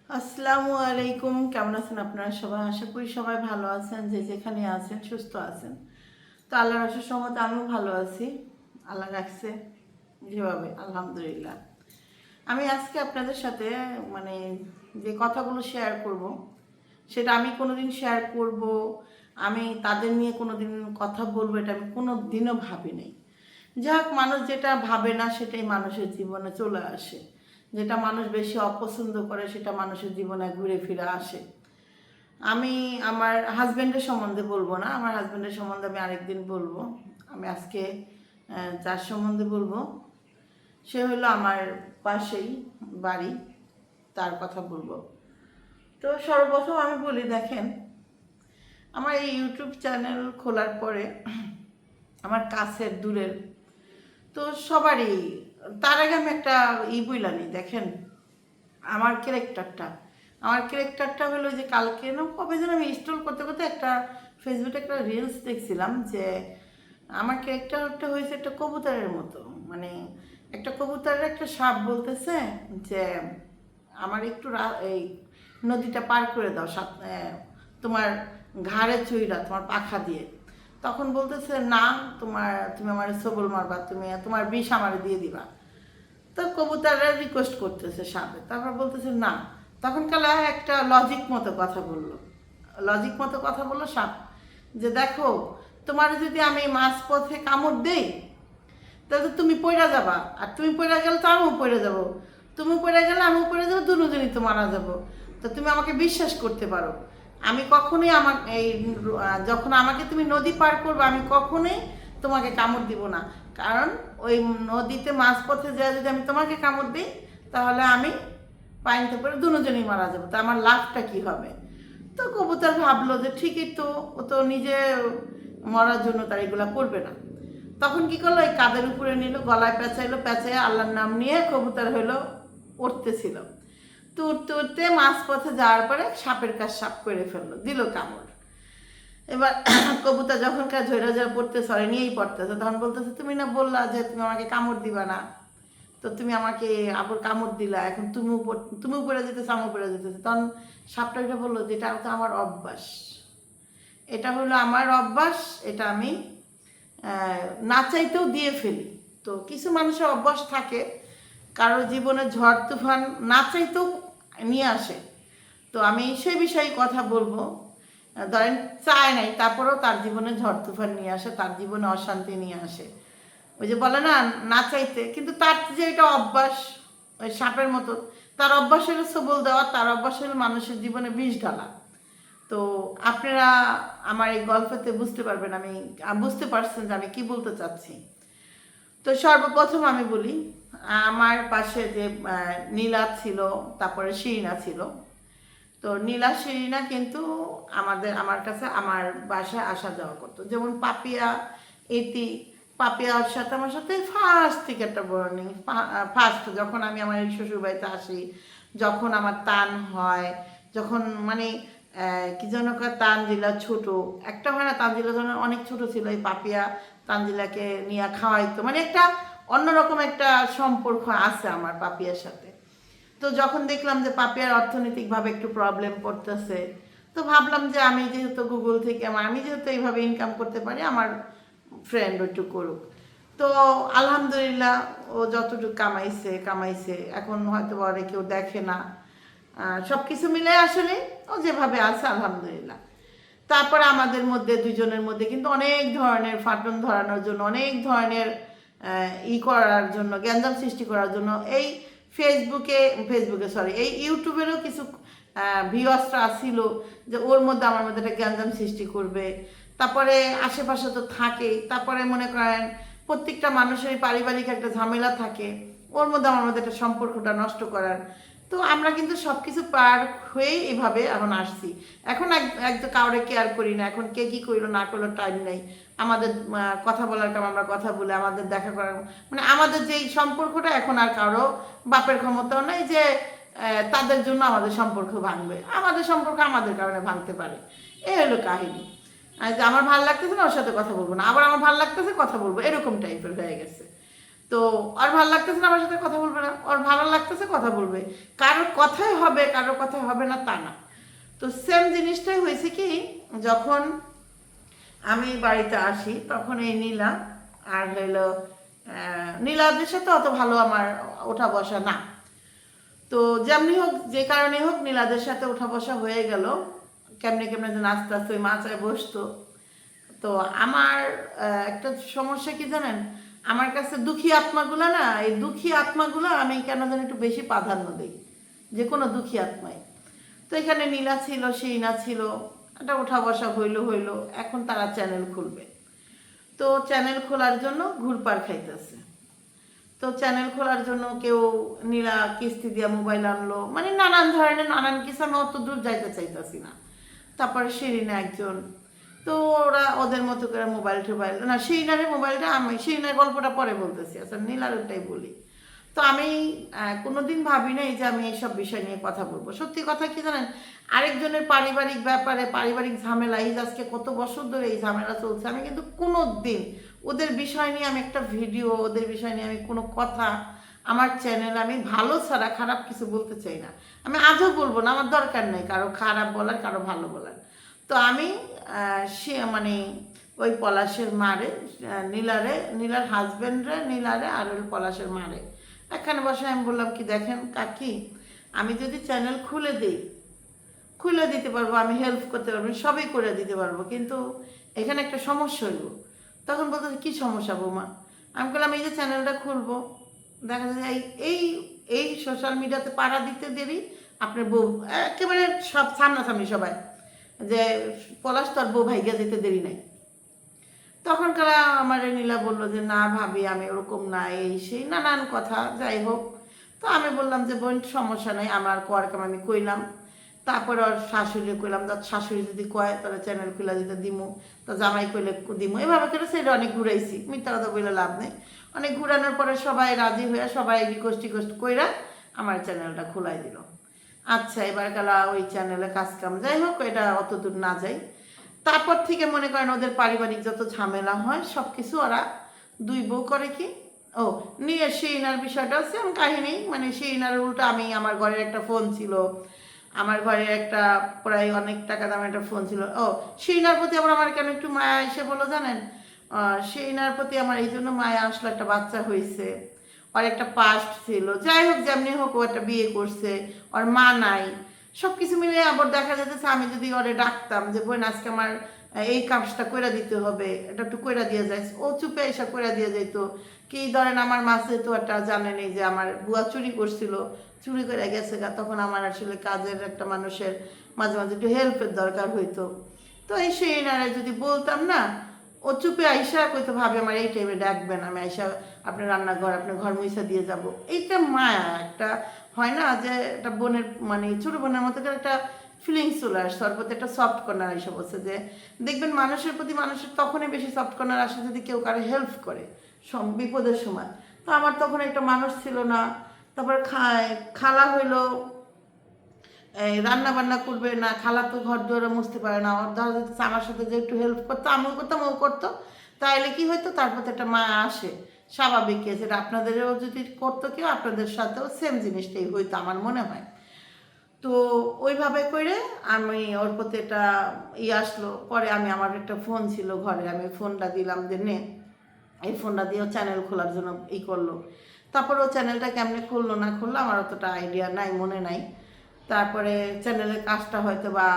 আসসালামু আলাইকুম। কেমন আছেন আপনারা সবাই? আশা করি সবাই ভালো আছেন, যে যেখানে আছেন সুস্থ আছেন। তো আল্লাহর অশেষ রহমতে আমিও ভালো আছি। আল্লাহ রাখছে যেভাবে, আলহামদুলিল্লাহ। আমি আজকে আপনাদের সাথে মানে যে কথাগুলো শেয়ার করব, সেটা আমি কোনোদিন শেয়ার করব, আমি তাদের নিয়ে কোনোদিন কথা বলবো, এটা আমি কোনো দিনও ভাবি নাই। যাক, মানুষ যেটা ভাবে না সেটাই মানুষের জীবনে চলে আসে। যেটা মানুষ বেশি অপছন্দ করে সেটা মানুষের জীবনে ঘুরে ফিরে আসে। আমি আমার হাজব্যান্ডের সম্বন্ধে বলবো না, আমার হাজব্যান্ডের সম্বন্ধে আমি আরেকদিন বলবো। আমি আজকে যার সম্বন্ধে বলবো সে হলো আমার পাশেই বাড়ি, তার কথা বলবো। তো সর্বপ্রথম আমি বলি, দেখেন, আমার এই ইউটিউব চ্যানেল খোলার পরে আমার কাছের দূরের তো সবারই, তার আগে আমি একটা বইলানি, দেখেন, আমার ক্যারেক্টারটা হলো যে কালকে না কবে যেন আমি স্টল করতে করতে একটা ফেসবুকে একটা রিলস দেখছিলাম, যে আমার ক্যারেক্টারটা হয়েছে একটা কবুতরের মতো। মানে একটা কবুতরের একটা সাপ বলতেছে যে আমার একটু এই নদীটা পার করে দাও, তোমার ঘাড়ে চুইরা তোমার পাখা দিয়ে। তখন বলতেছে, না, তুমি আমার সবল মারবা, তুমি তোমার বিষ আমারে দিয়ে দিবা। তো কবুতররা রিকোয়েস্ট করতেছে সাপে, তারপর বলতেছে না। তখন কালে একটা লজিক মতো কথা বললো সাপ, যে দেখো, তোমার যদি আমি মাছ পথে কামড় দেই তাহলে তুমি পড়ে যাবা, আর তুমি পড়ে গেলে তো আমিও পড়ে যাবো, তুমি পড়ে গেলে আমিও পড়ে যাবো, দুজনই তো মারা যাবো। তো তুমি আমাকে বিশ্বাস করতে পারো, আমি কখনোই যখন আমাকে তুমি নদী পার করবে আমি কখনোই তোমাকে কামড় দিব না। কারণ ওই নদীতে মাঝপথে যায় যদি আমি তোমাকে কামড় দিই তাহলে আমি পানিতে পড়ে দুজনই মারা যাবো, তা আমার লাভটা কি হবে? তো কবুতর ভাবলো যে ঠিকই তো, ও তো নিজে মরার জন্য তার এগুলা করবে না। তখন কি করলো, এই কাদের উপরে নিল, গলায় পেঁচাইলো, পেঁচাই আল্লাহর নাম নিয়ে কবুতর হলো উঠতেছিল। তো উঠতে উঠতে মাঝপথে যাওয়ার পরে সাপের কাজ সাপ করে ফেললো, দিল কামড়। এবার কবুতর যখনকার ঝৈরা ঝৈরা পড়তেছে, সরে নিয়েই পড়তেছে, তখন বলতেছে, তুমি না বললা যে তুমি আমাকে কামড় দিবা না, তো তুমি আমাকে আবার কামড় দিলা, এখন তুমি পড়ে যেতেছে, আমিও পড়ে যেতেছে। তখন সাপটা এটা বললো যে এটা তো আমার অভ্যাস, এটা হলো আমার অভ্যাস, এটা আমি না চাইতেও দিয়ে ফেলি। তো কিছু মানুষের অভ্যাস থাকে, কারো জীবনে ঝড় তুফান না চাইতেও নিয়ে আসে। তো আমি সেই বিষয়ে কথা বলবো। ধরেন চায় নাই, তারপরেও তার জীবনে ঝড় তুফান নিয়ে আসে, তার জীবনে অশান্তি নিয়ে আসে। ওই যে বলে না, না চাইতে, কিন্তু তার যে এটা অভ্যাস, ওই সাপের মতো, তার অভ্যাস হলো সবল দেওয়া, তার অভ্যাস হলো মানুষের জীবনে বিষ ঢালা। তো আপনারা আমার এই গল্পতে বুঝতে পারবেন, আমি বুঝতে পারছেন যে আমি কি বলতে চাচ্ছি। তো সর্বপ্রথম আমি বলি, আমার পাশে যে নীলা ছিল, তারপরে শিরিনা ছিল। তো নীলা শিরিনা কিন্তু আমার কাছে আমার বাসায় আসা যাওয়া করতো। যেমন পাপিয়া, ইতি, পাপিয়ার সাথে আমার সাথে ফার্স্ট থেকে একটা বর্নিং, ফার্স্ট যখন আমি আমার এই শ্বশুরবাড়িতে আসি, যখন আমার তান হয়, যখন মানে কি যেন তানজিলা ছোট, একটা হয় না, তানজিলা যখন অনেক ছোট ছিল, এই পাপিয়া তানজিলাকে নিয়ে খাওয়াইতো, মানে একটা অন্যরকম একটা সম্পর্ক আছে আমার পাপিয়ার সাথে। তো যখন দেখলাম যে পাপিয়ার অর্থনৈতিকভাবে একটু প্রবলেম পড়তেছে, তো ভাবলাম যে আমি যেহেতু গুগল থেকে আমি যেহেতু এইভাবে ইনকাম করতে পারি, আমার ফ্রেন্ড একটু করুক। তো আলহামদুলিল্লাহ, ও যতটুকু কামাইছে কামাইছে, এখন হয়তো বলে কেউ দেখে না, সব কিছু মিলে আসলে ও যেভাবে আছে আলহামদুলিল্লাহ। তারপরে আমাদের মধ্যে দুজনের মধ্যে কিন্তু অনেক ধরনের ফাটন ধরানোর জন্য, অনেক ধরনের করার জন্য, গ্যাঞ্জাম সৃষ্টি করার জন্য, এই ফেসবুকে সরি, এই ইউটিউবেরও কিছু ভিউয়ার্সরা আসছিল যে ওর মধ্যে আমার মধ্যে একটা গ্যাঞ্জাম সৃষ্টি করবে। তারপরে আশেপাশে তো থাকেই, তারপরে মনে করেন প্রত্যেকটা মানুষেরই পারিবারিক একটা ঝামেলা থাকে, ওর মধ্যে আমার মধ্যে একটা সম্পর্কটা নষ্ট করার। তো আমরা কিন্তু সব কিছু পার হয়েই এভাবে এখন আসছি। এখন একদম কাউরে কেয়ার করি না, এখন কে কী করলো না করলো টাইম নেই। আমাদের কথা বলার কারণ আমরা কথা বলে, আমাদের দেখা করার মানে আমাদের যেই সম্পর্কটা এখন আর কারো বাপের ক্ষমতাও নেই যে তাদের জন্য আমাদের সম্পর্ক ভাঙবে। আমাদের সম্পর্ক আমাদের কারণে ভাঙতে পারে, এই হলো কাহিনী। যে আমার ভালো লাগতেছে না, ওর সাথে কথা বলবো না, আবার আমার ভালো লাগতেছে কথা বলবো, এরকম টাইপের হয়ে গেছে। তো আর ভালো লাগতেছে না আমার সাথে কথা বলবে না, ওর ভালো লাগতেছে কথা বলবে, কারোর কথাই হবে কারোর কথাই হবে না তা না। তো সেম জিনিসটাই হয়েছে কি, যখন আমি বাড়িতে আসি তখন এই নীলা আর হইলো নীলাদের সাথে অত ভালো আমার ওঠা বসা না। তো যেমনি হোক যে কারণে হোক নীলাদের সাথে ওঠা বসা হয়ে গেল, কেমনে কেমনে যেন আস্তে আস্তে ওই মাচায় বসতো। তো আমার একটা সমস্যা কি জানেন, আমার কাছে দুঃখী আত্মাগুলো না, এই দুঃখী আত্মাগুলো আমি কেন যেন একটু বেশি প্রাধান্য দিই, যে কোনো দুঃখী আত্মায়। তো এখানে নীলা ছিল, সেইনা ছিল, একটা ওঠা বসা হইলো, এখন তারা চ্যানেল খুলবে। তো চ্যানেল খোলার জন্য ঘুরপার খাইতেছে। তো চ্যানেল খোলার জন্য কেউ নীলা কিস্তি দিয়া মোবাইল আনলো, মানে নানান ধরনের নানান কিছু, আমি অত দূর যাইতে চাইতেছি না। তারপরে শিরিনা একজন, তো ওরা ওদের মতো করে মোবাইল টোবাইল না, শিরিনারের মোবাইলটা আমি শিরিনার গল্পটা পরে বলতেছি, আচ্ছা নীলার ওটাই বলি। তো আমি কোনোদিন ভাবি নাই যে আমি এইসব বিষয় নিয়ে কথা বলবো। সত্যি কথা কি জানেন, আরেকজনের পারিবারিক ব্যাপারে পারিবারিক ঝামেলা, এই আজকে কত বছর ধরে এই ঝামেলা চলছে, আমি কিন্তু কোনো দিন ওদের বিষয় নিয়ে আমি একটা ভিডিও, ওদের বিষয় নিয়ে আমি কোনো কথা আমার চ্যানেল আমি ভালো ছাড়া খারাপ কিছু বলতে চাই না। আমি আজও বলবো না, আমার দরকার নেই কারো খারাপ বলার কারো ভালো বলার। তো আমি সে মানে ওই পলাশের মারে নীলার হাজব্যান্ডরে নীলারে আর ওই পলাশের মারে এখানে বসে আমি বললাম কি, দেখেন কাকি, আমি যদি চ্যানেল খুলে দিতে পারবো, আমি হেল্প করতে পারবো, সবই করে দিতে পারবো, কিন্তু এখানে একটা সমস্যা হইব। তখন বলতে কি সমস্যা বৌমা? আমি বললাম এই যে চ্যানেলটা খুলবো, দেখা যায় এই এই সোশ্যাল মিডিয়াতে পাড়া দিতে দেরি আপনার বউ একেবারে সব সামনাসামনি সবাই, যে পলাশ তোর বউ ভাইগা দিতে দেরি নাই। তখন কারা আমার নীলা বললো যে না ভাবি আমি ওরকম না, এই সেই নানান কথা, যাই হোক। তো আমি বললাম যে বোন সমস্যা নেই, আমার কোয়ারকাম আমি কইলাম। তারপরে ওর শাশুড়ি কইলাম, তার শাশুড়ি যদি কয় তাহলে চ্যানেল খুলে দিতে দিমু, তো জামাই কইলে দিমু, এভাবে করে সেটা অনেক ঘুরাইছি, মিথ্যা কথা বলে লাভ নেই। অনেক ঘুরানোর পরে সবাই রাজি হয়ে সবাই রিকোয়েস্ট কইরা আমার চ্যানেলটা খোলাই দিল। আচ্ছা এবার কালা ওই চ্যানেলে কাজ কাম, যাই হোক এটা অত দূর না যাই। তারপর থেকে মনে করেন ওদের পারিবারিক যত ঝামেলা হয় সব কিছু ওরা দুই বউ করে কি, ও নিয়ে সেইনার বিষয়টাও সেম কাহিনী, মানে সেইনার উল্টো আমি, আমার ঘরের একটা ফোন ছিল, আমার ঘরে একটা প্রায় অনেক টাকা দামের একটা ফোন ছিল, ও সেইনার প্রতি আবার আমার কেন একটু মায়া এসে বলো জানেন, সেইনার প্রতি আমার এই জন্য মায়া আসলো, একটা বাচ্চা হয়েছে, ওর একটা পাস্ট ছিল, যাই হোক যেমনি হোক ও একটা বিয়ে করছে, ওর মা নাই, সব কিছু মিলে আবার দেখা যেতেছে আমি যদি ওরে ডাকতাম যে বোন আজকে আমার এই কাজটা কইরা দিতে হবে, এটা একটু কইরা দিয়ে যায়, ও চুপে এসে কইরা দিয়ে যাইতো। কি ধরেন আমার মাসে তো একটা জানেনই যে আমার বুয়া চুরি করছিল, চুরি করে গেছে গা, তখন আমার আসলে কাজের একটা মানুষের মাঝে মাঝে একটু হেল্পের দরকার হইতো। তো এই সেই নারে যদি বলতাম না, ও চুপে আইসা কইতো ভাবে আমার এই টাইমে ডাকবেন, আমি আইসা আপনার রান্নাঘর আপনার ঘর মুইসা দিয়ে যাব। এইটা মায়া একটা হয় না যে একটা বোনের মানে ছোটো বোনের মতো করে একটা ফিলিংস চলে আসছে, ওর প্রতি একটা সফট কর্নার এসে বলছে, যে দেখবেন মানুষের প্রতি মানুষের তখনই বেশি সফট কর্নার আসে যদি কেউ কারো হেল্প করে বিপদের সময়। তো আমার তখন একটা মানুষ ছিল না। তারপর খালা হইলো এই রান্না বান্না করবে না, খালা তো ঘর দুয়ারে মুছতে পারে না, ওর ধরো যদি আমার সাথে যে একটু হেল্প করতো, আমিও করতাম ও করতো, তাইলে কি হয়তো তার প্রতি একটা মায়া আসে, স্বাভাবিক কেস, এটা আপনাদেরও যদি করতো কেউ আপনাদের সাথেও সেম জিনিসটাই হইতো আমার মনে হয়। তো ওইভাবে করে আমি ওর প্রতি একটা আসলো, পরে আমি আমার একটা ফোন ছিল ঘরে, আমি ফোনটা দিলাম যে নে, এই ফোনটা দিয়েও চ্যানেল খোলার জন্য করলো। তারপর ও চ্যানেলটা কেমনে খুললো না খুললো আমার অতটা আইডিয়া নাই, মনে নাই। তারপরে চ্যানেলের কাজটা হয়তো বা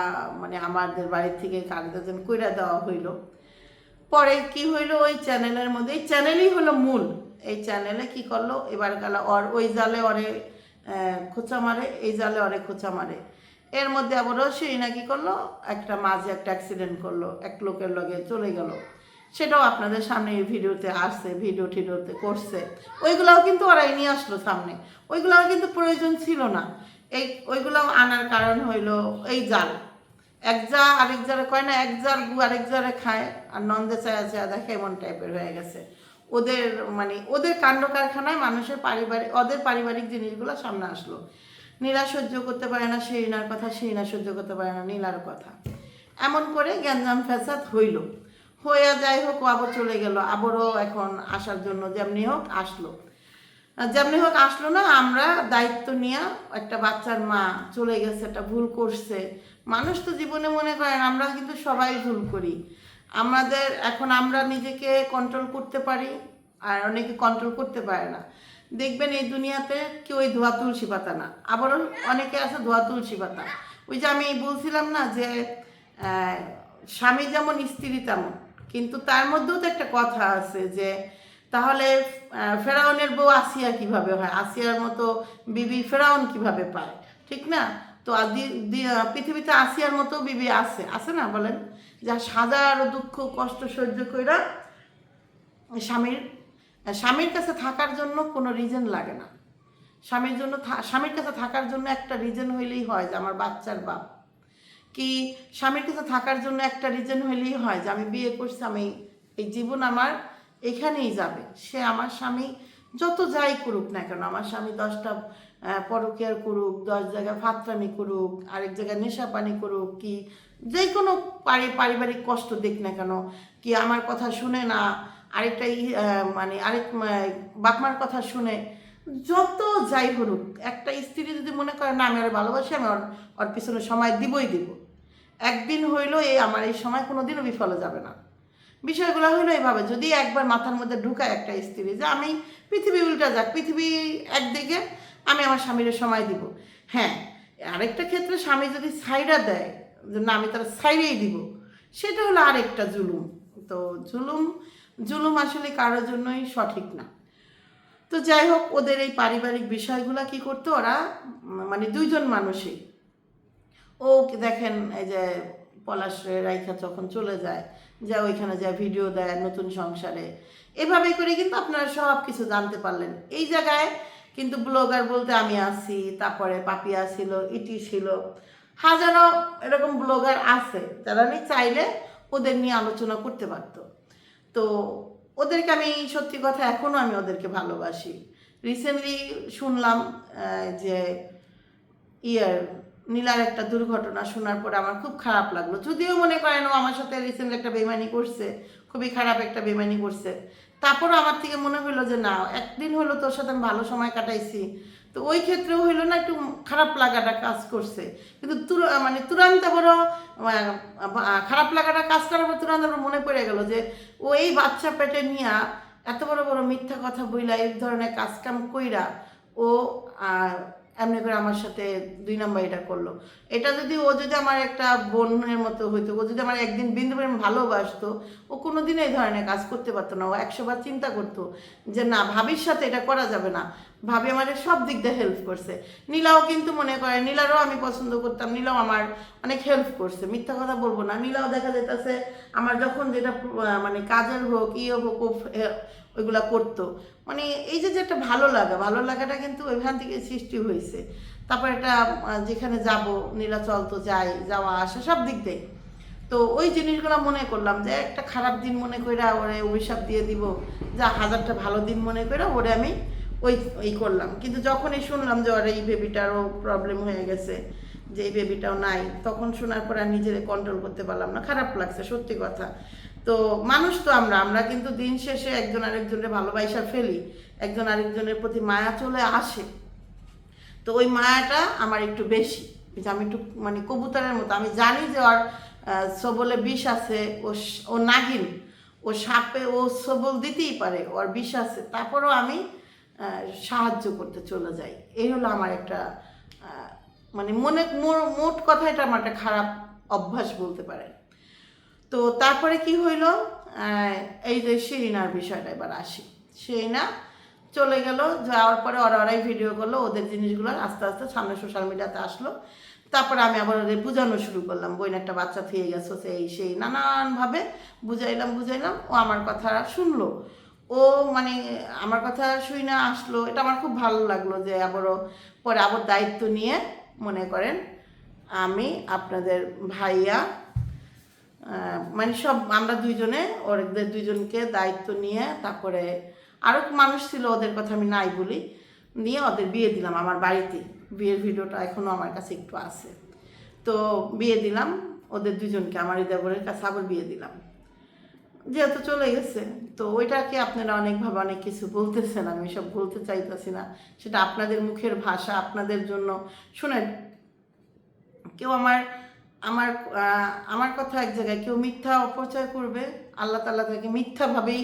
মানে আমাদের বাড়ির থেকে কাগজের কইরা দেওয়া হইলো। পরে কি হইলো, ওই চ্যানেলের মধ্যে, এই চ্যানেলই হলো মূল, এই চ্যানেলে কি করলো এবার গেলা ওর ওই জালে ওরে খোঁচা মারে, এই জালে ওরে খোঁচা মারে। এর মধ্যে আবারও সেই নাকি করলো একটা মাঝে একটা অ্যাক্সিডেন্ট করলো, এক লোকের লগে চলে গেল, সেটাও আপনাদের সামনে এই ভিডিওতে আসছে, ভিডিও টিডিওতে করছে। ওইগুলাও কিন্তু ওরাই নিয়ে আসলো সামনে, ওইগুলাও কিন্তু প্রয়োজন ছিল না। ওইগুলাও আনার কারণ হইলো এই জাল, এক যা আরেক যারে কয় না, এক যার গু আরেক যারে খায়, আর নন্দে চায়া চায়া দেখে এমন টাইপের হয়ে গেছে ওদের, মানে ওদের কাণ্ড কারখানায় মানুষের ওদের পারিবারিক জিনিসগুলো সামনে আসলো। নীলা সহ্য করতে পারে না সেইনার কথা, সেইনা সহ্য করতে পারে না নীলার কথা, এমন করে গ্যাঞ্জাম ফ্যাসাদ হয়ে যাই হোক, ও আবার চলে গেল, আবারও এখন আসার জন্য যেমনি হোক আসলো। যেমনি হোক আসলো না, আমরা দায়িত্ব নিয়ে একটা বাচ্চার মা চলে গেছে, একটা ভুল করছে। মানুষ তো জীবনে মনে করেন আমরা কিন্তু সবাই ভুল করি। আমাদের এখন আমরা নিজেকে কন্ট্রোল করতে পারি, আর অনেকে কন্ট্রোল করতে পারে না। দেখবেন এই দুনিয়াতে কেউই ধোয়া তুলসী পাতা না, আবারও অনেকে আছে ধোয়া তুলসী পাতা। ওই যে আমি বলছিলাম না যে স্বামী যেমন স্ত্রী তেমন, কিন্তু তার মধ্যেও তো একটা কথা আছে যে তাহলে ফেরাউনের বউ আসিয়া কিভাবে হয়, আসিয়ার মতো বিবি ফেরাউন কিভাবে পায়, ঠিক না? তো পৃথিবীতে আসিয়ার মতো বিবি আছে, আছে না বলেন? যা হাজারো দুঃখ কষ্ট সহ্য কইরা স্বামীর স্বামীর কাছে থাকার জন্য কোনো রিজন লাগে না। স্বামীর কাছে থাকার জন্য একটা রিজন হইলেই হয় যে আমার বাচ্চার বাপ, কি স্বামীর কাছে থাকার জন্য একটা রিজন হইলেই হয় যে আমি বিয়ে করছি, আমি এই জীবন আমার এখানেই যাবে। সে আমার স্বামী যত যাই করুক না কেন, আমার স্বামী 10টা পরকীয়ার করুক, 10 জায়গায় ফাতরামি করুক, আরেক জায়গায় নেশা পানি করুক, কি যে কোনো পারিবারিক কষ্ট দিক না কেন, কি আমার কথা শুনে না, আরেকটা মানে আরেক বাপমার কথা শুনে, যত যাই করুক, একটা স্ত্রী যদি মনে করে না আমি আর ভালোবাসি, আমি ওর পিছনে সময় দিবই দিব, একদিন হইলো আমার এই সময় কোনোদিনও বিফলে যাবে না। বিষয়গুলো হইলো এইভাবে, যদি একবার মাথার মধ্যে ঢুকায় একটা স্ত্রী যে আমি পৃথিবী উল্টা যাক, পৃথিবী একদিকে, আমি আমার স্বামীর সময় দিব। হ্যাঁ, আরেকটা ক্ষেত্রে স্বামী যদি সাইডা দেয় যে না আমি তার সাইডেই দিব, সেটা হলো আরেকটা জুলুম। তো জুলুম আসলে কারোর জন্যই সঠিক না। তো যাই হোক, ওদের এই পারিবারিক বিষয়গুলো কি করতো ওরা, মানে দুইজন মানুষই, ও দেখেন এই যে পলাশ রাইখা যখন চলে যায়, যা ওইখানে যায় ভিডিও দেয় নতুন সংসারে, এভাবে করে কিন্তু আপনারা সব কিছু জানতে পারলেন। এই জায়গায় কিন্তু ব্লগার বলতে আমি আছি, তারপরে পাপিয়া ছিল, ইটি ছিল, হাজারো এরকম ব্লগার আছে যারা আমি চাইলে ওদের নিয়ে আলোচনা করতে পারতো। তো ওদেরকে আমি সত্যি কথা এখনও আমি ওদেরকে ভালোবাসি। রিসেন্টলি শুনলাম যে নীলার একটা দুর্ঘটনা, শোনার পরে আমার খুব খারাপ লাগলো। যদিও মনে করেন ও আমার সাথে রিসেন্টলি একটা বেইমানি করছে, খুবই খারাপ একটা বেইমানি করছে, তারপরও আমার থেকে মনে হলো যে না, একদিন হলো তোর সাথে আমি ভালো সময় কাটাইছি, তো ওই ক্ষেত্রেও হইলো না একটু খারাপ লাগাটা কাজ করছে। কিন্তু মানে তুরান্ত বড় খারাপ লাগাটা কাজ করার পর তুরান্ত মনে পড়ে গেল যে ও এই বাচ্চা পেটে নিয়ে এত বড় বড় মিথ্যা কথা বইলা এই ধরনের কাজকাম কইরা ও এমনি করে আমার সাথে 2 নম্বর এটা করলো। এটা যদি ও যদি আমার একটা বোনের মতো হইতো, ও যদি আমার একদিন বিন্দু পরিমাণ ভালোবাসতো, ও কোনোদিন এই ধরনের কাজ করতে পারতো না। ও 100 বার চিন্তা করতো যে না, ভাবির সাথে এটা করা যাবে না, ভাবি আমাদের সব দিক দিয়ে হেল্প করছে। নীলাও কিন্তু মনে করে, নীলারও আমি পছন্দ করতাম, নীলাও আমার অনেক হেল্প করছে, মিথ্যা কথা বলবো না। নীলাও দেখা যেতেছে আমার যখন যেটা মানে কাজের হোক হোক ওইগুলা করতো। মানে এই যে একটা ভালো লাগাটা কিন্তু ওইখান থেকে সৃষ্টি হয়েছে। তারপর একটা যেখানে যাব, নীলা চলতো যাই, যাওয়া আসা সব দিক দিয়ে। তো ওই জিনিসগুলো মনে করলাম যে একটা খারাপ দিন মনে করে ওরে অভিশাপ দিয়ে দিব, যা 1000টা ভালো দিন মনে করে ওরে আমি ওই করলাম। কিন্তু যখনই শুনলাম যে ওর এই বেবিটারও প্রবলেম হয়ে গেছে, যে এই বেবিটাও নাই, তখন শোনার পর আর নিজেরে কন্ট্রোল করতে পারলাম না, খারাপ লাগছে সত্যি কথা। তো মানুষ তো আমরা কিন্তু দিন শেষে একজন আরেকজনের ভালোবাসা ফেলি, একজন আরেকজনের প্রতি মায়া চলে আসে। তো ওই মায়াটা আমার একটু বেশি, যে আমি একটু মানে কবুতরের মতো, আমি জানি যে ওর সবলে বিষ আছে, ও নাগিন, ও সাপে ও সবল দিতেই পারে, ওর বিষ আছে, তারপরেও আমি সাহায্য করতে চলে যাই। এই হলো আমার একটা মানে মোট কথা, এটা আমার একটা খারাপ অভ্যাস বলতে পারেন। তো তারপরে কি হইল, এই যে শিরিনার বিষয়টা এবার আসি। শিরিনা চলে গেল, যাওয়ার পরে ওরাই ভিডিও করলো, ওদের জিনিসগুলো আস্তে আস্তে সামনে সোশ্যাল মিডিয়াতে আসলো। তারপরে আমি আবার ওদের বোঝানো শুরু করলাম, বোন একটা বাচ্চা থেকে গেছো, সেই নানানভাবে বুঝাইলাম। ও আমার কথা শুনলো, ও মানে আমার কথা শুই না আসলো। এটা আমার খুব ভালো লাগলো যে পরে আবার দায়িত্ব নিয়ে, মনে করেন আমি আপনাদের ভাইয়া মানে সব আমরা দুইজনে ওদের দুইজনকে দায়িত্ব নিয়ে, তারপরে আরও মানুষ ছিল, ওদের কথা আমি নাই বলি, নিয়ে ওদের বিয়ে দিলাম আমার বাড়িতে। বিয়ের ভিডিওটা এখনও আমার কাছে একটু আছে। তো বিয়ে দিলাম ওদের দুজনকে, আমার দেবরের কাছে আবার বিয়ে দিলাম। যেহেতু চলে গেছে, তো ওইটাকে আপনারা অনেকভাবে অনেক কিছু বলতেছেন, আমি সব বলতে চাইতেছি না, সেটা আপনাদের মুখের ভাষা, আপনাদের জন্য। শুনেন, কেউ আমার আমার কথা এক জায়গায়, কেউ মিথ্যা অপচয় করবে, আল্লাহ তাআলা তাকে মিথ্যাভাবেই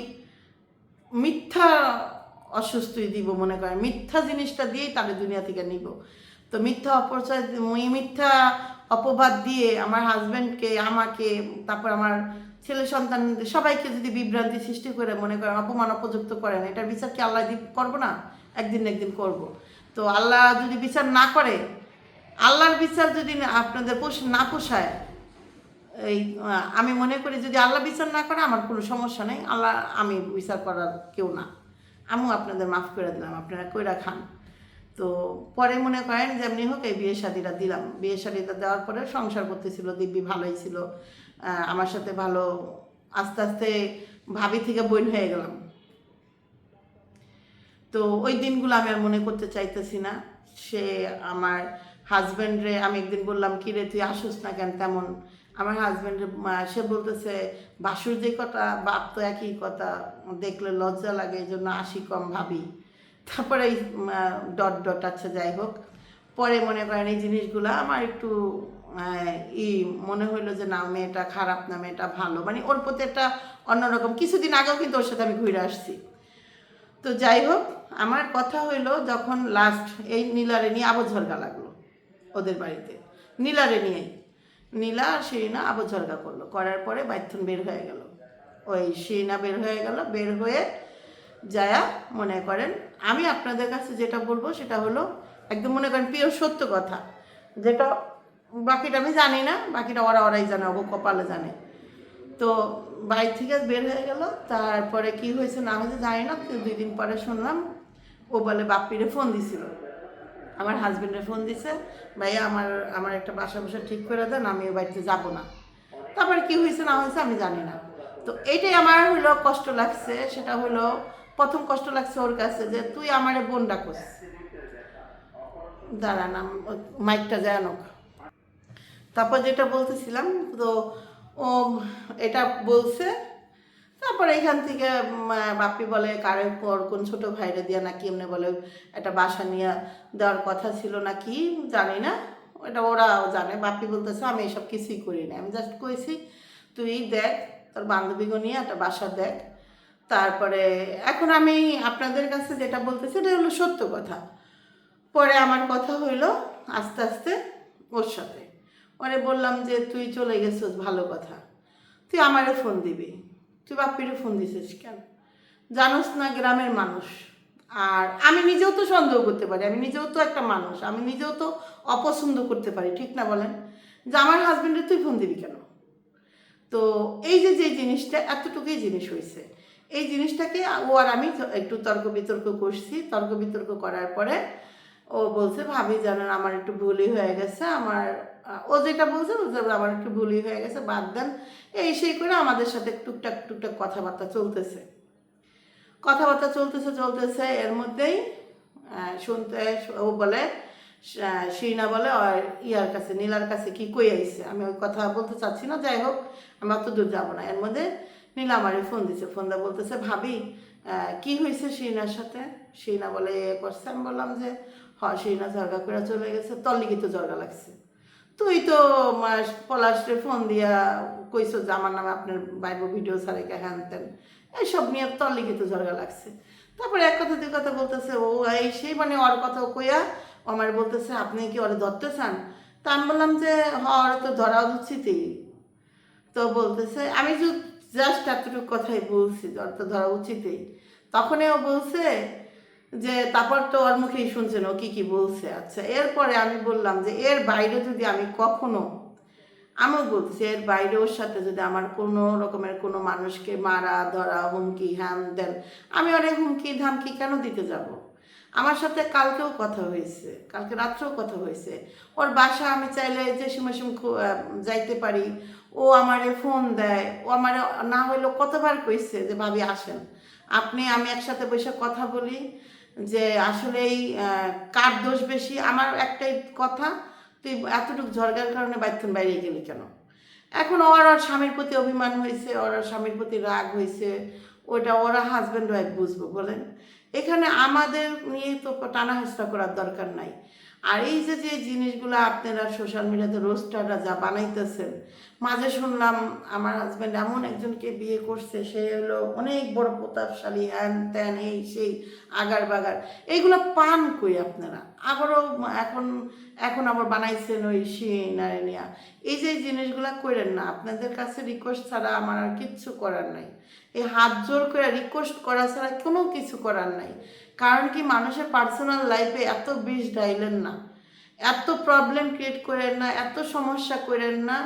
মিথ্যা অসুস্থই দিব, মনে করেন মিথ্যা জিনিসটা দিয়েই তাদের দুনিয়া থেকে নিব। তো মিথ্যা অপচয়, মিথ্যা অপবাদ দিয়ে আমার হাজব্যান্ডকে, আমাকে, তারপর আমার ছেলে সন্তান, সবাইকে যদি বিভ্রান্তি সৃষ্টি করে মনে করেন অপমান অপযুক্ত করেন, এটার বিচার কি আল্লাহ করবো না? একদিন না একদিন করব। তো আল্লাহ যদি বিচার না করে, আল্লাহর বিচার যদি আপনাদের না পোষায়, এই আমি মনে করি যদি আল্লাহ বিচার না করে আমার কোনো সমস্যা নেই, আল্লাহ, আমি বিচার করার কেউ না, আমিও আপনাদের মাফ করে দিলাম, আপনারা কইরা খান। তো পরে মনে করেন যেমনি হোক এই বিয়ে শাদিটা দিলাম, বিয়ে শাদিটা দেওয়ার পরে সংসার করতেছিল, দিব্যি ভালোই ছিল, আমার সাথে ভালো। আস্তে আস্তে ভাবি থেকে বোন হয়ে গেলাম। তো ওই দিনগুলো আমি আর মনে করতে চাইতেছি না। সে আমার হাজব্যান্ডরে আমি একদিন বললাম, কি রে তুই আসিস না কেন তেমন? আমার হাজব্যান্ডের সে বলতেছে, বাসুর যে কথা বাপ তো একই কথা, দেখলে লজ্জা লাগে, এই জন্য আসি কম ভাবি। তারপরে এই ডট ডট, আচ্ছা যাই হোক। পরে মনে করেন এই জিনিসগুলো আমার একটু ই মনে হইলো যে না, মেয়েটা খারাপ না, মেয়েটা ভালো, মানে ওর প্রতি একটা অন্যরকম। কিছুদিন আগেও কিন্তু ওর সাথে আমি ঘুরে আসছি। তো যাই হোক, আমার কথা হইলো যখন লাস্ট এই নীলারে নিয়ে আবঝরগা লাগলো ওদের বাড়িতে, নীলারে নিয়েই নীলা আর শিরিনা আবঝরগা করলো, করার পরে বাইথুন বের হয়ে গেল। ওই শিরিনা বের হয়ে গেল, বের হয়ে যায়া মনে করেন, আমি আপনাদের কাছে যেটা বলবো সেটা হলো একদম মনে করেন পিওর সত্য কথা, যেটা বাকিটা আমি জানি না, বাকিটা ওরাই জানে, অব কপালে জানে। তো বাড়ি থেকে বের হয়ে গেল, তারপরে কি হয়েছে না হয়েছে জানি না, 2 দিন পরে শুনলাম ও বলে বাপ্পিরে ফোন দিছিল, আমার হাজব্যান্ডের ফোন দিছে, ভাইয়া আমার আমার একটা বাসা ঠিক করে দেন, আমি ওই বাড়িতে যাবো না। তারপরে কি হয়েছে না হয়েছে আমি জানি না। তো এইটাই আমার হলো কষ্ট লাগছে, সেটা হলো প্রথম কষ্ট লাগছে ওর কাছে, যে তুই আমারে বোন ডাকস, দাঁড়া না মাইকটা জানোক। তারপর যেটা বলতেছিলাম, তো ও এটা বলছে। তারপরে এখান থেকে বাপ্পি বলে কারের পর কোন ছোট ভাইরে দিয়া নাকি এমনি বলে একটা বাসা নিয়ে দেওয়ার কথা ছিল নাকি, জানি না, ওটা ওরাও জানে। বাপ্পি বলতেছে আমি এসব কিছুই করি না, আমি জাস্ট কইছি তুই দেখ তোর বান্ধবীগো নিয়ে একটা বাসা দেখ। তারপরে এখন আমি আপনাদের কাছে যেটা বলতেছি এটা হলো সত্য কথা। পরে আমার কথা হইলো আস্তে আস্তে ওর সাথে, ওরে বললাম যে তুই চলে গেছিস ভালো কথা, তুই আমারে ফোন দিবি, তুই বাপ্পিরে ফোন দিছিস কেন? জানোস না গ্রামের মানুষ, আর আমি নিজেও তো সন্দেহ করতে পারি, আমি নিজেও তো একটা মানুষ, আমি নিজেও তো অপছন্দ করতে পারি, ঠিক না বলেন? যে আমার হাজবেন্ডের তুই ফোন দিবি কেন? তো এই যে যে জিনিসটা, এতটুকুই জিনিস হয়েছে, এই জিনিসটাকে ও আর আমি একটু তর্ক বিতর্ক করছি। তর্ক বিতর্ক করার পরে ও বলছে ভাবি জানেন আমার একটু ভুলই হয়ে গেছে, আমার ও যেটা বলছে আমার একটু ভুলই হয়ে গেছে, বাদ দেন, এই সেই করে আমাদের সাথে টুকটাক টুকটাক কথাবার্তা চলতেছে। কথাবার্তা চলতেছে চলতেছে এর মধ্যেই শুনতে ও বলে, শিরিনা বলে আর ইয়ার কাছে, নীলার কাছে কি কই আইছে, আমি ওই কথা বলতে চাচ্ছি না, যাই হোক আমি অত দূর যাবো না। এর মধ্যে নীলা আমারে ফোন দিছে, ফোন দা বলতেছে ভাবি কি হয়েছে শিরিনার সাথে? শিরিনা বলে এ করছে। আমি বললাম যে শিরিনা ঝরগা করে চলে গেছে, তোর লিগে তো ঝরগা লাগছে, তুই তো পলাশরে ফোন দিয়া কইছো যে আমার নামে আপনার বাইব ভিডিও ছাড়ে কে হ্যান তেন, এইসব নিয়ে তোর লিগে তো ঝরগা লাগছে। তারপরে এক কথা দুই কথা বলতেছে, ও এই সেই মানে ওর কথা কইয়া আমার বলতেছে আপনি কি ওরে ধরতে চান? তা আমি বললাম যে ওরে তো ধরা উচিতই। তো বলতেছে আমি জাস্ট এতটুকু কথাই বলছি, ওর তো ধরা উচিতই। তখনই ও বলছে যে তারপর তো ওর মুখেই শুনছেন ও কি কি বলছে। আচ্ছা, এরপরে আমি বললাম যে এর বাইরে যদি আমি কখনো, আমিও বলছি এর বাইরে ওর সাথে যদি আমার কোনো রকমের কোনো মানুষকে মারা ধরা হুমকি হ্যান দেন, আমি অনেক হুমকি ধামকি কেন দিতে যাব? আমার সাথে কালকেও কথা হয়েছে, কালকে রাত্রেও কথা হয়েছে। ওর বাসা আমি চাইলে যে সময় যাইতে পারি, ও আমারে ফোন দেয়, ও আমারে না হইলেও কতবার কইছে যে ভাবি আসেন আপনি আমি একসাথে বসে কথা বলি, যে আসলেই কার দোষ বেশি। আমার একটাই কথা, তুই এতটুকু ঝরগার কারণে বাইরে গেলি কেন? এখন ওর স্বামীর প্রতি অভিমান হয়েছে, ওর স্বামীর প্রতি রাগ হয়েছে, ওটা ওরা হাজব্যান্ড ওয়াইফ বুঝবো বলেন। এখানে আমাদের নিয়ে তো টানা হেঁচড়া করার দরকার নাই। আর এই যে যে জিনিসগুলো আপনারা সোশ্যাল মিডিয়াতে রোস্টাররা যা বানাইতেছেন, মাঝে শুনলাম আমার হাজব্যান্ড এমন একজনকে বিয়ে করছে, সে হলো অনেক বড় প্রতাপশালী, হ্যান ত্যান এই সেই আগার বাগার, এইগুলো পান কই আপনারা? আবারও এখন এখন আবার বানাইছেন ওই শিনারিয়া। এই যে জিনিসগুলো করেন না, আপনাদের কাছে রিকোয়েস্ট ছাড়া আমার আর কিচ্ছু করার নাই। এই হাত জোর করে রিকোয়েস্ট করা ছাড়া কোনো কিছু করার নাই। কারণ কি, মানুষের পার্সোনাল লাইফে এত বিষ ঢাইলেন না, এত প্রবলেম ক্রিয়েট করেন না, এত সমস্যা করেন না,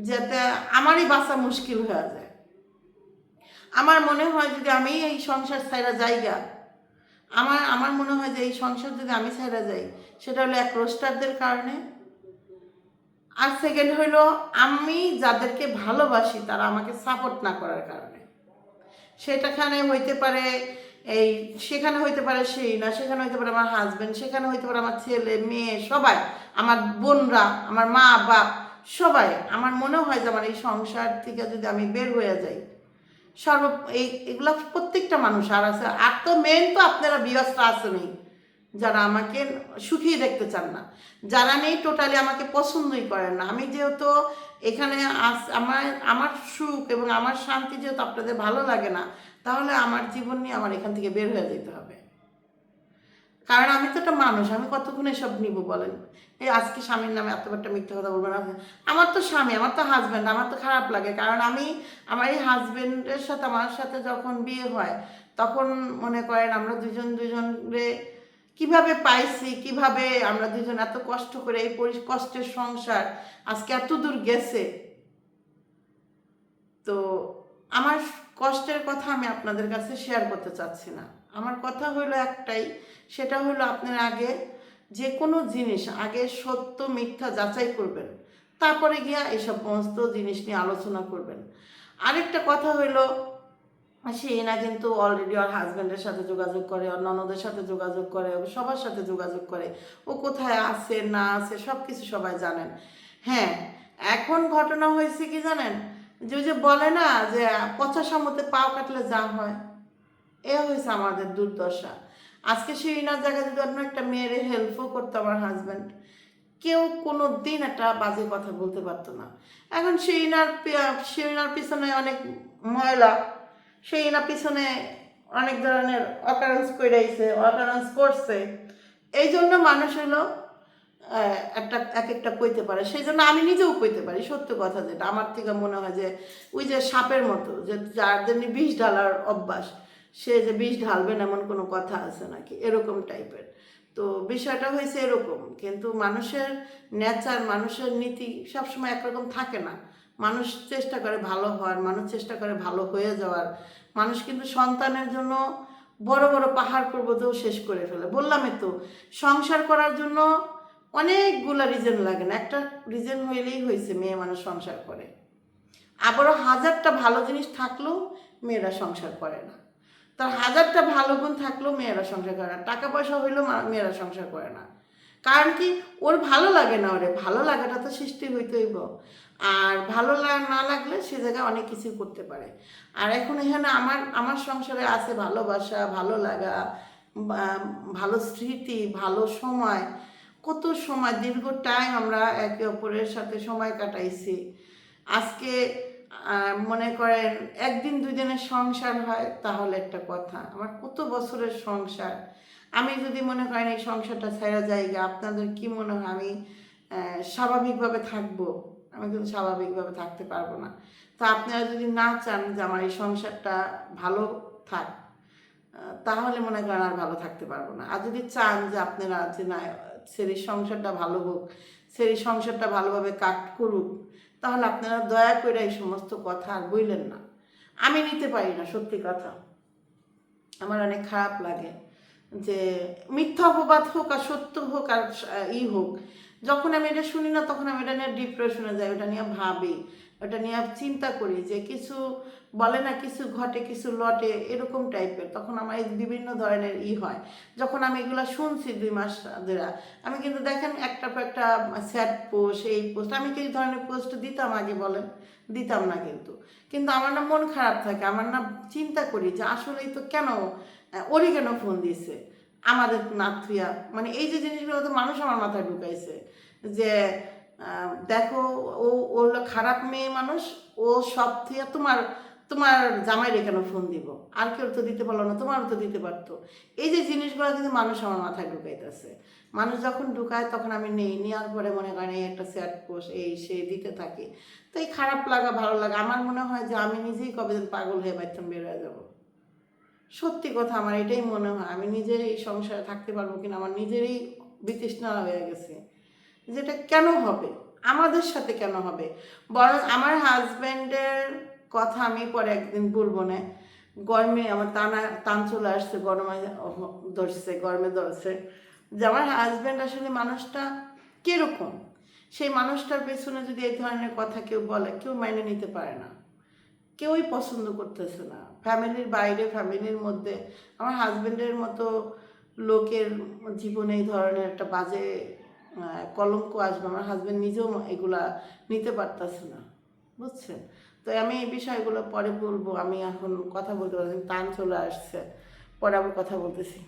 যাতে আমারই বাঁচা মুশকিল হয়ে যায়। আমার মনে হয় যদি আমি এই সংসার ছাইরা যাইগা, আমার মনে হয় যে এই সংসার যদি আমি ছাইরা যাই, সেটা হলো এক রোস্টারদের কারণে, আর সেকেন্ড হইলো আমি যাদেরকে ভালোবাসি তারা আমাকে সাপোর্ট না করার কারণে। সেটাখানে হইতে পারে এই, সেখানে হইতে পারে সেই না, সেখানে হইতে পারে আমার হাজব্যান্ড, সেখানে হইতে পারে আমার ছেলে মেয়ে, সবাই, আমার বোনরা, আমার মা বাপ, সবাই। আমার মনে হয় যে আমার এই সংসার থেকে যদি আমি বের হয়ে যাই, এগুলা প্রত্যেকটা মানুষ আর আছে। আর তো মেন তো আপনারা বিয়স্ত আসেনি, যারা আমাকে সুখী দেখতে চান না, যারা নেই টোটালি আমাকে পছন্দই করেন না। আমি যেহেতু এখানে আমার আমার সুখ এবং আমার শান্তি যেহেতু আপনাদের ভালো লাগে না, তাহলে আমার জীবন নিয়ে আমার এখান থেকে বের হয়ে যেতে হবে। কারণ আমি তো একটা মানুষ, আমি কতক্ষণ এসব নিব বলেন? এই আজকে স্বামীর নামে এত একটা মিথ্যা কথা বলবো না। আমার তো স্বামী, আমার তো হাজব্যান্ড, আমার তো খারাপ লাগে। কারণ আমি আমার এই হাজব্যান্ডের সাথে আমার সাথে যখন বিয়ে হয়, তখন মনে করেন আমরা দুজনরে কিভাবে পাইছি, কিভাবে আমরা দুজন এত কষ্ট করে এই কষ্টের সংসার আজকে এত দূর গেছে। তো আমার কষ্টের কথা আমি আপনাদের কাছে শেয়ার করতে চাচ্ছি না। আমার কথা হলো একটাই, সেটা হলো আপনার আগে যে কোনো জিনিস আগে সত্য মিথ্যা যাচাই করবেন, তারপরে গিয়া এইসব সমস্ত জিনিস নিয়ে আলোচনা করবেন। আরেকটা কথা হইলো, সে না কিন্তু অলরেডি ওর হাজব্যান্ডের সাথে যোগাযোগ করে, ওর ননদের সাথে যোগাযোগ করে, ও সবার সাথে যোগাযোগ করে, ও কোথায় আছে না আছে সব কিছু সবাই জানেন। হ্যাঁ, এখন ঘটনা হয়েছে কি জানেন, যে বলে না যে পচা সামতে পাও কাটলে যা হয়, এ হয়েছে আমাদের দুর্দশা। আজকে সেই না জায়গায় যদি অন্য একটা মেয়ের হেল্পও করতো আমার হাজব্যান্ড, কেউ কোনো দিন একটা বাজে কথা বলতে পারতো না। এখন সেইনার পিছনে অনেক ময়লা, সেই না পিছনে অনেক ধরনের অকারেন্স করছে। এই জন্য মানুষ হলো এক একটা কইতে পারে। সেই জন্য আমি নিজেও কইতে পারি সত্য কথা, যেটা আমার থেকে মনে হয় যে ওই যে সাপের মতো, যে যার জন্য বিষ ঢালার অভ্যাস, সে যে বিষ ঢালবেন এমন কোনো কথা আছে নাকি, এরকম টাইপের। তো বিষয়টা হয়েছে এরকম। কিন্তু মানুষের নেচার, মানুষের নীতি সবসময় একরকম থাকে না। মানুষ চেষ্টা করে ভালো হওয়ার, মানুষ চেষ্টা করে ভালো হয়ে যাওয়ার। মানুষ কিন্তু সন্তানের জন্য বড় বড় পাহাড় পর্বতেও শেষ করে ফেলে। বললামই তো, সংসার করার জন্য অনেকগুলো রিজন লাগে না, একটা রিজন হইলেই হয়েছে মেয়ে মানুষ সংসার করে। আবারও হাজারটা ভালো জিনিস থাকলেও মেয়েরা সংসার করে না, তার হাজারটা ভালো গুণ থাকলেও মেয়েরা সংসার করে না, টাকা পয়সা হইলেও মেয়েরা সংসার করে না। কারণ কি, ওর ভালো লাগে না, ওরে ভালো লাগাটা তো সৃষ্টি হইতে হইব। আর ভালো না লাগলে সে জায়গায় অনেক কিছু করতে পারে। আর এখন এখানে আমার সংসারে আছে ভালোবাসা, ভালো লাগা, ভালো স্মৃতি, ভালো সময়, কত সময়, দীর্ঘ টাইম আমরা একে অপরের সাথে সময় কাটাইছি। আজকে মনে করেন একদিন দুই দিনের সংসার হয় তাহলে একটা কথা, আমার কত বছরের সংসার। আমি যদি মনে করেন এই সংসারটা ছেড়ে জায়গা, আপনাদের কি মনে হয় আমি স্বাভাবিকভাবে থাকবো? আমি কিন্তু স্বাভাবিকভাবে থাকতে পারবো না। তো আপনারা যদি না চান যে আমার এই সংসারটা ভালো থাক, তাহলে মনে করেন আর ভালো থাকতে পারবো না। আর যদি চান যে আপনারা যে না, ছেলের সংসারটা ভালো হোক, ছেলের সংসারটা ভালোভাবে কাট করুক, তাহলে আপনারা দয়া করে এই সমস্ত কথা আর বললেন না। আমি নিতে পারি না, সত্যি কথা। আমার অনেক খারাপ লাগে যে মিথ্যা অপবাদ হোক আর সত্য হোক আর হোক, যখন আমি এটা শুনি না তখন আমি এটা নিয়ে ডিপ্রেশনে যাই, ওটা নিয়ে ভাবি, ওটা নিয়ে চিন্তা করি যে কিছু বলে না, কিছু ঘটে কিছু লটে, এরকম টাইপের। তখন আমার এই বিভিন্ন ধরনের হয়। যখন আমি এগুলো শুনছি 2 মাস ধরে, আমি কিন্তু দেখেন একটার পর একটা স্যাড পোস্ট, এই পোস্ট, আমি কি এই ধরনের পোস্ট দিতাম আগে বলেন? দিতাম না। কিন্তু কিন্তু আমার না মন খারাপ থাকে, আমার না চিন্তা করি যে আসলেই তো কেন ওরই কেন ফোন দিয়েছে আমাদের নাথুয়া, মানে এই যে জিনিসগুলো তো মানুষ আমার মাথায় ঢুকাইছে যে দেখো ও হলো খারাপ মেয়ে মানুষ, ও সব থেকে তোমার তোমার জামাইরে কেন ফোন দিব, আর কেউ তো দিতে পারলো না, তোমারও তো দিতে পারতো। এই যে জিনিসগুলো কিন্তু মানুষ আমার মাথায় ঢুকাইতেছে। মানুষ যখন ঢুকায় তখন আমি নেওয়ার পরে মনে করেন এই একটা স্যাড পোস্ট এই সে দিতে থাকি। তো এই খারাপ লাগা ভালো লাগা, আমার মনে হয় যে আমি নিজেই কবেদিন পাগল হয়ে বাইতাম বের হয়ে যাবো। সত্যি কথা, আমার এটাই মনে হয় আমি নিজের এই সংসারে থাকতে পারবো কিনা আমার নিজেরই বিতৃষ্ণা হয়ে গেছে। যেটা কেন হবে, আমাদের সাথে কেন হবে? বরং আমার হাজব্যান্ডের কথা আমি পরে একদিন বলবো না। গরমে আমার টান চলে আসছে, গরমে ধরছে, গরমে ধরছে, যে আমার হাজব্যান্ড আসলে মানুষটা কীরকম, সেই মানুষটার পেছনে যদি এই ধরনের কথা কেউ বলে, কেউ মাইনে নিতে পারে না, কেউই পছন্দ করতেছে না। ফ্যামিলির বাইরে, ফ্যামিলির মধ্যে আমার হাজব্যান্ডের মতো লোকের জীবনে এই ধরনের একটা বাজে কলঙ্ক আসবে, আমার হাজব্যান্ড নিজেও এগুলা নিতে পারতেছে না, বুঝছেন? তো আমি এই বিষয়গুলো পরে বলবো, আমি এখন কথা বলতে পারছি, টান চলে আসছে, পরে আবার কথা বলতেছি।